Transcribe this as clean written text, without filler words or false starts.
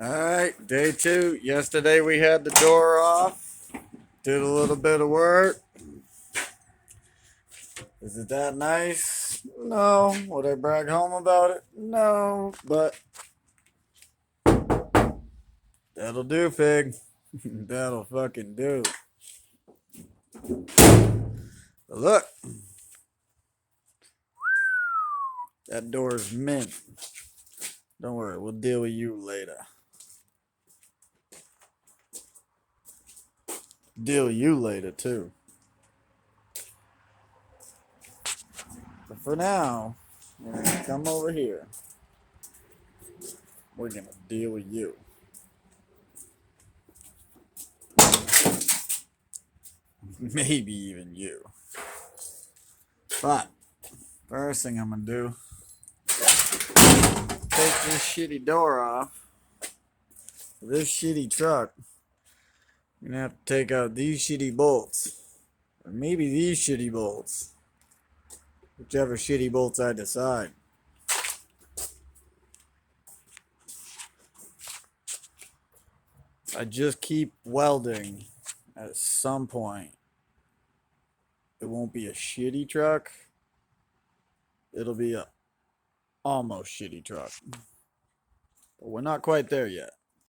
Alright, day 2. Yesterday we had the door off. Did a little bit of work. Is it that nice? No. Would I brag home about it? No. But that'll do, Fig. That'll fucking do. But look. That door's mint. Don't worry, we'll deal with you later. Deal with you later, too. But for now, we're gonna come over here. We're gonna deal with you. Maybe even you. But first thing I'm gonna do, take this shitty door off. This shitty truck. I'm gonna have to take out these shitty bolts. Or maybe these shitty bolts. Whichever shitty bolts I decide. I just keep welding. At some point, it won't be a shitty truck. It'll be a almost shitty truck. But we're not quite there yet.